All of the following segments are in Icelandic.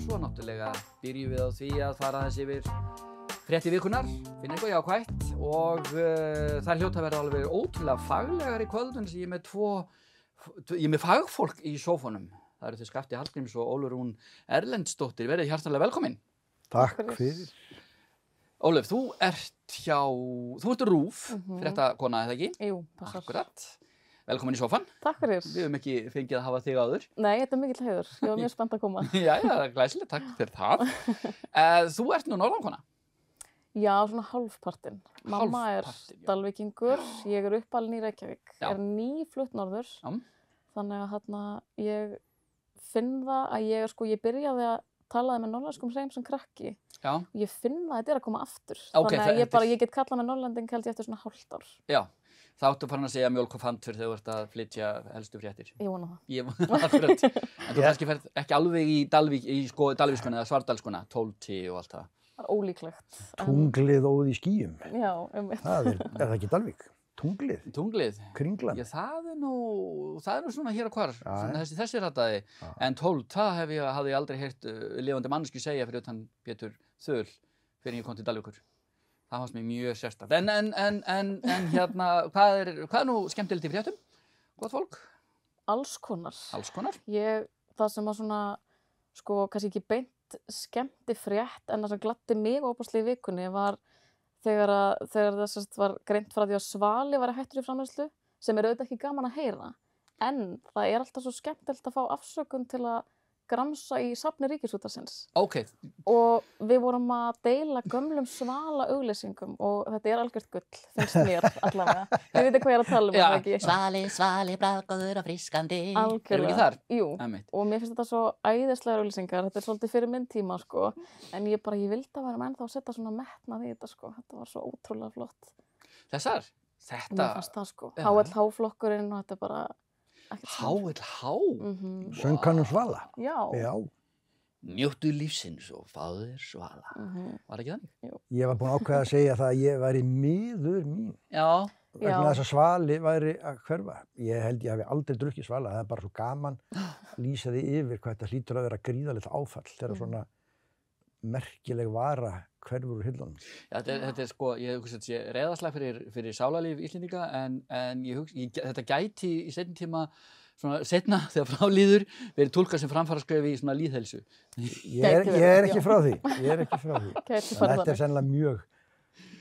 svo náttúrulega byrjum við á því að fara aðeins yfir fréttir vikunnar, finna eitthvað jákvætt og það hljóta að vera alveg ótrúlega faglegar í kvöldun sem ég er með fagfólk í sófanum. Það eru þau Skafti Hallgríms og Ólöf Rún Erlendsdóttir. Verið hjartanlega velkomin. Takk fyrir. Ólöf, þú ert RÚV, fréttakona, eða ekki? Jú, passar. Akkurat. Velkomin í sófann. Takk fyrir. Við höfum ekki fengið að hafa þig áður. Nei, þetta er mikill heiður. Ég var mjög spennt að koma. Jæja, glæsilegt, takk fyrir það. Þú ert nú norðankona. Já, svona hálfpartinn. Mamma er dalvíkingur, ég er uppalin í Reykjavík. Já. Er nýflutt norður. Já. Þannig að ég finn það að ég byrjaði að talaði með norrlenskum hreim sem krakki. Já. Ég finn það að þetta er að koma aftur. Okay, þannig að ég get kallað með norrlending held ég eftir svona hálft ár. Já. Þá áttu farin að segja mjólk og fantur þegar þú ert að flytja helstu fréttir. Ég vona það. Ég vona akkurat. En þú kannski ferð ekki alveg í dalvískuna eða svardalskuna, 12 og allt það. Það er ólíklegt. Tunglið óð í skýjum. Já, einmitt. Er það ekki Dalvík? Tunglið? Tunglið? Kringlan? Já, það er nú svona hér og hvar, svona þessi rataði. En 12, það hafði ég aldrei heyrt lifandi mannsku segja fyrir utan Pétur Þöl fyrir ég kom til Dalvíkur. Það fannst mér mjög sérstakt. En hérna, hvað er nú skemmtilegt í fréttum? Gott fólk? Alls konar. Alls konar? Það sem var svona, kannski ekki beint skemmti frétt en það sem gladdi mig óbúslega í vikunni var þegar það var greint frá því að Svali var hættur í framleiðslu, sem er auðvitað ekki gaman að heyra. En það er alltaf svo skemmtilegt að fá afsökun til að gramsa í safni Ríkisútvarpsins. Okay. Og við vorum að deila gömlum Svala auglýsingum og þetta er algjört gull, finnst mér allavega. Þið veitir hvað ég er að tala um, það ekki? Svali, bragðgóður og frískandi. Algjörlega. Erum við ekki þar? Jú, og mér finnst þetta svo æðislegar auglýsingar, þetta er svolítið fyrir minn tíma, en ég vildi að vera ennþá að setja svona metnað í þetta, þetta var svo ótrúlega flott. Þessar? Mér fannst það, HLH-flokkurinn og þetta er bara HLH? Söngkanum Svala? Já. Njóttu lífsins og fáðu þér Svala. Var ekki þannig? Jú. Ég var búinn að ákveða að segja það að ég væri miður mín. Já. Vegna þess að Svali væri að hverfa. Ég held ég hafi aldrei drukkið Svala. Það er bara svo gaman að lýsa því yfir hvað þetta hlýtur að vera gríðarlegt áfall þegar svona merkileg vara hverfur úr hillunum. Já, þetta er ég hugsa þetta sé reiðarslag fyrir sálarlíf Íslendinga en þetta gæti í seinni tíma svona seinna þegar frá líður verið túlkað sem framfaraskref í svona lýðheilsu. Ég er ekki frá því. Þetta er sennilega mjög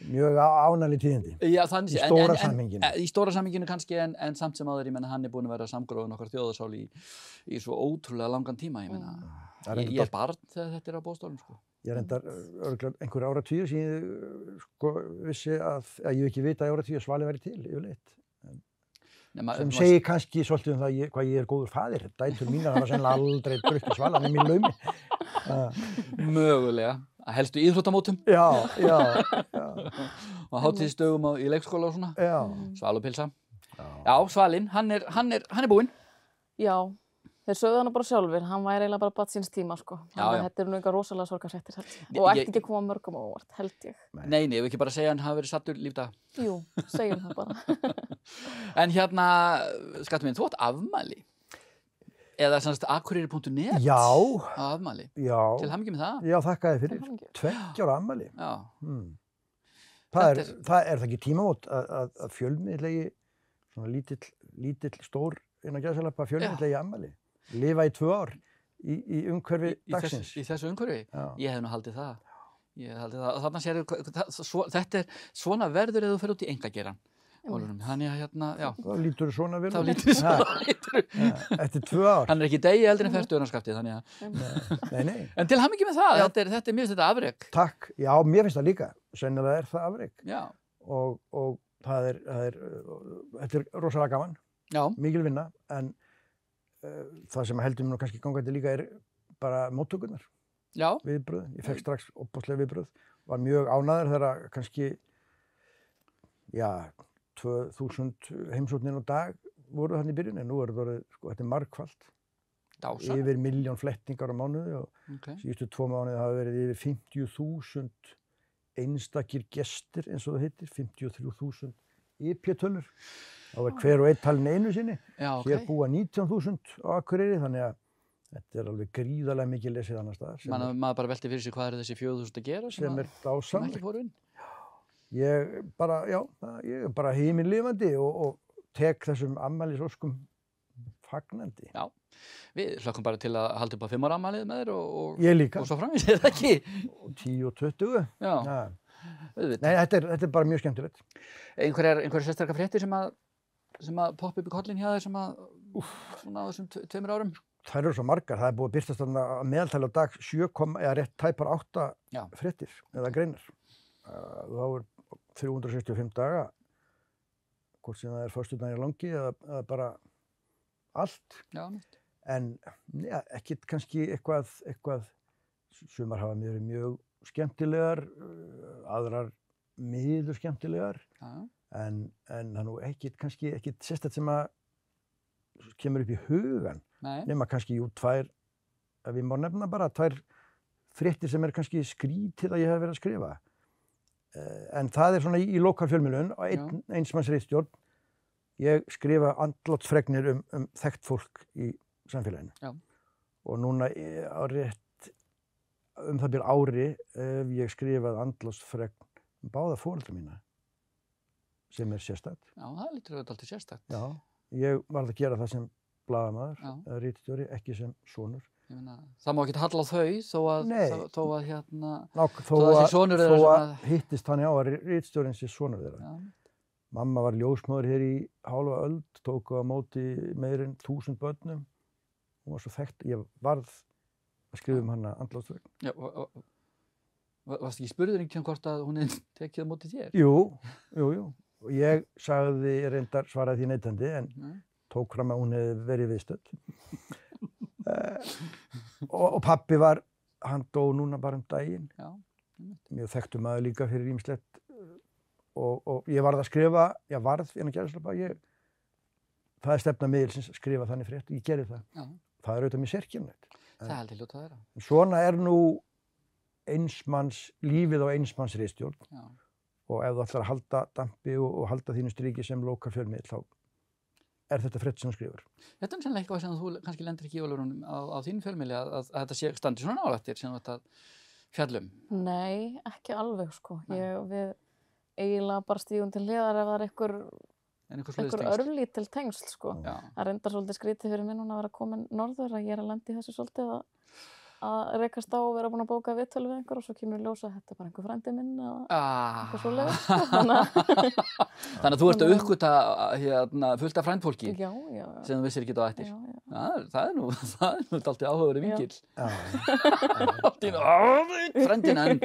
ánægleg tíðindi. Já, þannig í stóra samhenginu. Í stóra samhenginu kannski en samt sem áður, ég menna hann er búinn að vera samgróðun okkar þjóðarsál í svo ótrúlega langan tíma, ég menna. Ég er barn þegar þetta er á boðstólum, Ég er reyndar einhver áratugir sem ég vissi að ég ekki vita í áratugir að Svali væri til yfirleitt. Sem segir kannski svolítið það hvað ég er góður faðir. Dætur mínar hafa sennilega aldrei drukkið Svala nema í laumi. Mögulega. Að helstu íþróttamótum. Já. Og hátíðisdögum í leikskóla og svona. Já. Svalupilsa. Já, Svalinn, hann er búinn. Já. Þeir sögðu hann bara sjálfur, hann væri eiginlega bara barn síns tíma, Þetta eru nú eitthvað rosalega sorgarfréttir, held ég. Og ætti ekki að koma mörgum á óvart, held ég. Nei, ef ekki bara segja hann hafi verið sattur lífdaga. Jú, segjum það bara. En hérna, skattu minn, þú átt afmæli. Eða semst akureyri.net. Já. Afmæli. Já. Til hamingju með það. Já, þakka þér fyrir. 20 ára afmæli. Já. Það er það ekki tímamót að fjölmiðlegi, svona lítill, stór, innan gæðsalappa fjölmiðlegi afmæli. Lifa í 2 ár í umhverfi dagsins. Í þessu umhverfi? Já. Ég hef nú haldið það. Þarna sérðu, þetta er svona verður eða þú fer út í eingageirann. Þannig að hérna, já. Þá lítur þú svona vel. Þá lítur þú svona vel. Eftir 2 ár. Hann er ekki degi eldri en 40 skaftið, þannig að. Nei. En til hamingju með það, þetta er mjög þetta afrek. Takk. Já, mér finnst það líka. Sennilega er það afrek. Já. Og þetta er rosalega gaman. Já. Mikil vinna, en það sem heldur mér nú kannski gangandi líka er bara móttökurnar. Já. Viðbröð. Ég fekk strax opbóðslega viðbröð. Var mjög ánægður þegar kannski, 2000 heimsóknir á dag voru þannig í byrjun, en nú er þetta er margfalt. Dásamlegt. Yfir 1 milljón flettingar á mánuði og síðustu 2 mánuði hafa verið yfir 50.000 einstakir gestir, eins og það heitir, 53.000 IP-tölur. Þá hver og einn talinn einu sinni. Já, Hér búa 19.000 á Akureyri, þannig að Þetta alveg gríðarlega mikið lesið annars staðar. Maður bara velti fyrir sig hvað þessi 4.000 að gera sem ekki fóru inn. Ég er bara himinlifandi og tek þessum afmælisóskum fagnandi. Já, við hlökkum bara til að halda upp á 5 ára afmælið með þér ég líka. Og svo framvegis, er það ekki? Og 10 og 20. Já. Nei, þetta er bara mjög skemmtilegt. Einhverjar sérstakar fréttir sem að poppa upp í kollinn hjá þér sem að svona á þessum 2 árum? Það eru svo margar. Það er búið að birtast þarna að meðaltali á dag 8 fréttir eða greinar. Þá er 365 daga, hvort sem það er föstudagur langi eða bara allt. Já, mitt. En ekkert kannski eitthvað sumar hafa mér mjög skemmtilegar, aðrar miður skemmtilegar. En það nú ekkert sérstætt sem að kemur upp í hugan. Nema kannski tvær, ef ég má nefna bara, 2 fréttir sem kannski skrítið að ég hef verið að skrifa. En það er svona í lokalfjölmiðlun og einsmanns ritstjórn. Ég skrifa andlátsfregnir þekkt fólk í samfélaginu. Já. Og núna á rétt það bil ári hef ég skrifað andlátsfregn báða foreldra mína, sem er sérstakt. Já, það lítur auðvitað alltaf sérstakt. Já, ég varð að gera það sem blaðamaður, eða ritstjóri, ekki sem sonur. Ég meina, það má ekki halla á þau þó að hittist hann á að ritstjórinn sé sonur þeirra. Já. Mamma var ljósmóðir hér í hálfa öld, tók á móti meir en 1000 börnum. Hún var svo þekkt, ég varð að skrifa hana andlátsfregn. Já, varstu ekki spurður einhvern hvort að hún tekið á móti þér? Jú. Og ég svaraði því neitandi, en tók fram að hún hefði verið viðstödd. Og pabbi hann dó núna bara daginn. Já. Mjög þekktur maður líka fyrir ýmislegt. Og ég varð að skrifa, það er stefna miðilsins að skrifa þannig frétt, ég gerði það. Já. Það er auðvitað mjög sérkennilegt. Það er aldrei ljótt að vera. Svona er nú lífið á einsmanns ritstjórn. Já. Og ef þú ætlar að halda dampi og halda þínu striki sem lokalfjölmiðill, þá er þetta frétt sem þú skrifur. Þetta er sennilega eitthvað sem þú kannski lendir ekki í álurunum á þínu fjölmiðli að þetta sé standi svona nálægt þér sem þetta fjallum. Nei, ekki alveg sko. Við eiginlega bara stígum til hliðar ef það er einhver örlítil tengsl sko. Það reyndar svolítið skrítið fyrir mig núna að vera komin norður, að ég er að lenda í þessu svolítið að rekast á og vera búin að bóka viðtöl við einhver og svo kemur í ljós að þetta er bara einhver frændi minn eða eitthvað svoleiðis sko. Þannig að þú ert að uppgöta fullt af frændfólki sem þú vissir ekki á eftir. Það er nú dálítið áhugaverður vinkill. Frændina enn.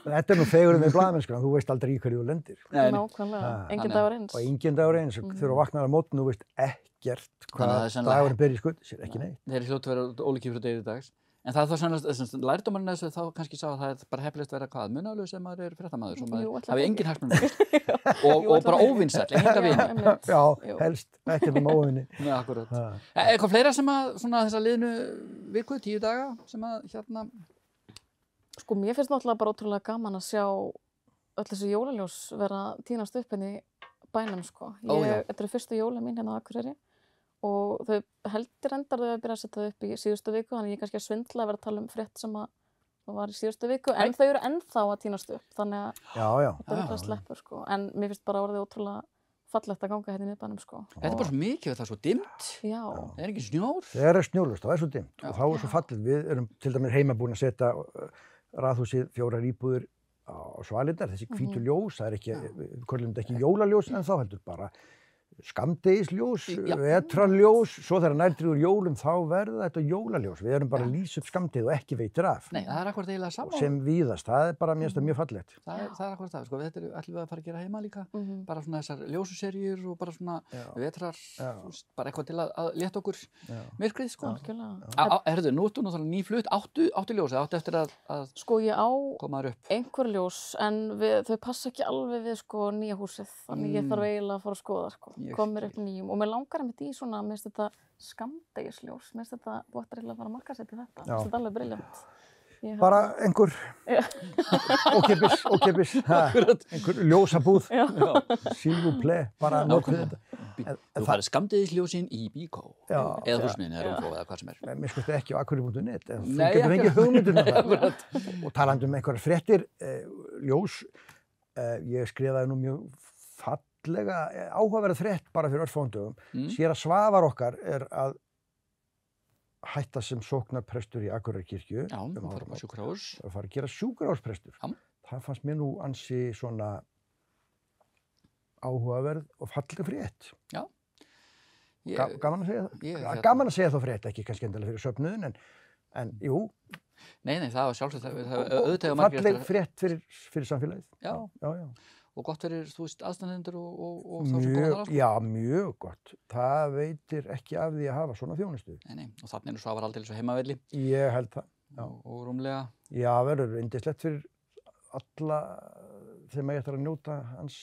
Þetta er nú fegurinn við blaðamennskan, þú veist aldrei í hverju þú lendir. Nákvæmlega, enginn dagur eins. Og enginn dagur eins, þegar þú vaknar á mótinu, þú veist ekkert hvað dagurinn ber í skutt sér, ekki neitt. Þeir hljótu verið ólíkir frá degi dags. En það er þá sannlega, lærdómarinn þessu þá kannski sá að það er bara heppilegt að vera hvað, munaðalög sem maður er fréttamaður, svo maður hafi engin hagsmunum og bara óvinsæll, enga vini. Já, helst, ekkert óvinni. Já, akkurat. Eitthvað fleira sem að svona þessa liðnu viku, 10 daga, sem að Sko, mér finnst náttúrulega bara ótrúlega gaman að sjá öll þessi jólaljós vera tínast upp henni bænum, sko. Þetta eru fyrstu jólin mín hérna á Akureyri og þau heldur endar þau að byrja að setja þau upp í síðustu viku, þannig ég er kannski að svindla að vera að tala frétt sem að var í síðustu viku, en þau eru ennþá að tínast upp, þannig að þetta er bara sleppur, sko. En mér finnst bara orðið ótrúlega fallegt að ganga hérna í miðbænum, sko. Þetta er bara svo mikið, það er svo dimmt. Já. Það er ekki snjór. Það er snjórlaust, það er svo dimmt og þá er svo fallegt. Við erum til dæmis heima búin að setja raðhúsið 4 íbúðir á Svalirnar, þessi hvítu ljós, það er ekki, við köllum þetta ekki jólaljós en þá heldur bara skammdegisljós, vetrarljós, svo þegar nærtríður jólum þá verða þetta jólaljós. Við erum bara að lýsa upp skammdegið og ekki veitir af. Nei, það er akkurat eiginlega saman. Sem víðast, það er bara mjög fallegt. Það er akkurat það, sko, þetta ætlum við að fara að gera heima líka, bara svona þessar ljósuserjur og bara svona vetrar, bara eitthvað til að létta okkur myrkrið, sko. Herðu, nú ertu náttúrulega nýflutt, áttu ljós, áttu eftir að sko, ég á koma þér upp. Einhver ljós, en þau passa ekki alveg við sko nýja húsið, þannig ég þarf eiginlega að fara að skoða, sko. Komir upp nýjum og mér langar einmitt í svona, mér finnst þetta skammdegisljós, mér finnst þetta bóttar að fara að markaðsetja þetta, mér finnst þetta alveg brilljant. Bara einhver ókeypis, einhver ljósabúð, s'il vous plaît, bara notið þetta. Þú farið skammdegisljósin í Bíkó eða húsmiðin eða Rúmfró eða hvað sem Mér skoðast ekki á akureyri.net en þú getur fengið hugmyndina það og talandi einhverjar fréttir ljós ég skrifaði nú mjög fallega áhugaverð frétt bara fyrir örfáum dögum séra Svavar okkar að hætta sem sóknarprestur í Akureyrarkirkju sjúkrahús og fara að gera sjúkrahúsprestur það fannst mér nú ansi svona áhugaverð og fallega frétt gaman að segja það gaman að segja þá frétt ekki kannski endilega fyrir söfnuðin en jú Nei, það var sjálfsagt falleg frétt fyrir samfélagið Já Og gott fyrir, þú veist, aðstandendur og þá sem koma þar Já, mjög gott. Það veitir ekki af því að hafa svona þjónustu. Nei, og þannig Svavar aldrei svo heimavelli. Ég held það, já. Og rúmlega. Já, verður yndislegt fyrir alla þegar maður ætlar að njóta hans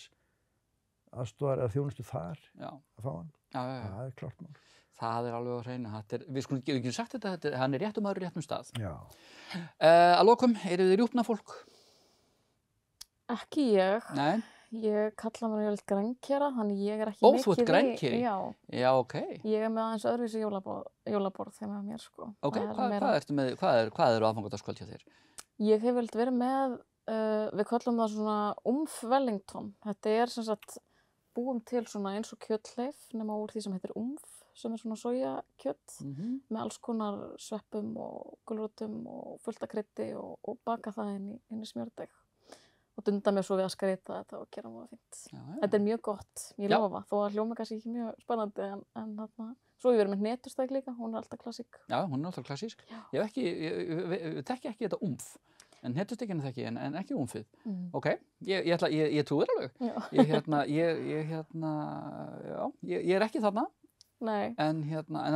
aðstoðar eða þjónustu þar að fá hann. Já. Það klárt mál. Það alveg á hreinu. Við skulum ekki sagt þetta, hann réttum maður í réttum stað. Já. Að lokum, eru þið rjúpnafólk? Ekki ég. Nei. Ég kalla mér vel grænkera, þannig ég ekki mikið þú ert grænkeri? Já, ok. Ég með aðeins öðruvísi jólaborð þegar með mér, sko. Ok, hvað eru aðfangadagskvöld hjá þér? Ég hef verið með, við kallum það svona Wellington. Þetta sem sagt búum til svona eins og kjötleif nema úr því sem heitir sem svona sojakjöt með alls konar sveppum og gulrótum og fullt af kryddi og baka það inn í smjördeig. Og dunda mér svo við að skreyta þetta og gera mjög fínt. Þetta mjög gott, ég lofa, þó að hljóma kannski ekki mjög spennandi en þarna. Svo ég verið með hnetustæk líka, hún alltaf klassík. Já, hún alltaf klassísk. Ég þekki ekki þetta en hnetustækinu þekki en ekki umfið. Ok, ég trúi þér alveg. Ég ekki þarna. Nei. En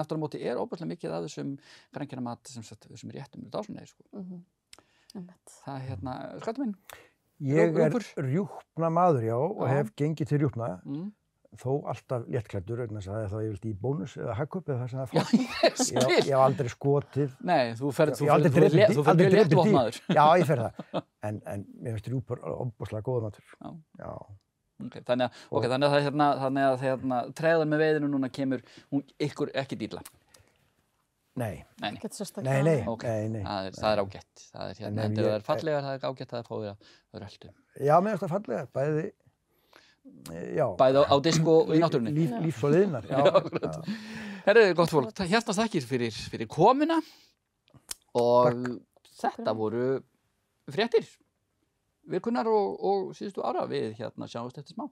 aftur á móti óbærslega mikið af þessum grænkeramat sem réttum dásanlega, sko. Það skattu minn. Ég rjúpna maður, já, og hef gengið til rjúpna, þó alltaf léttklæddur, vegna þess að það er þá yfirleitt í bónus eða hagkaup eða það sem það fór. Ég hef aldrei skotið. Nei, þú ferð léttvopnaður. Já, ég fer það. En mér finnst rjúpur ofboðslega góður matur. Já. Þannig að tregðan með veiðinu núna kemur ykkur ekki dýrla. Nei. Nei. Það er ágætt. En ef það er fallegar, það er ágætt að fá því að röldu. Já, mér finnst það fallegar, bæði, já. Bæði á disk og í náttúrunni. Lífs og liðnar, já. Herðu, gott fólk, hjartans þakkir fyrir komuna og þetta voru fréttir, vikunnar og síðustu ára við sjáumst eftir smá.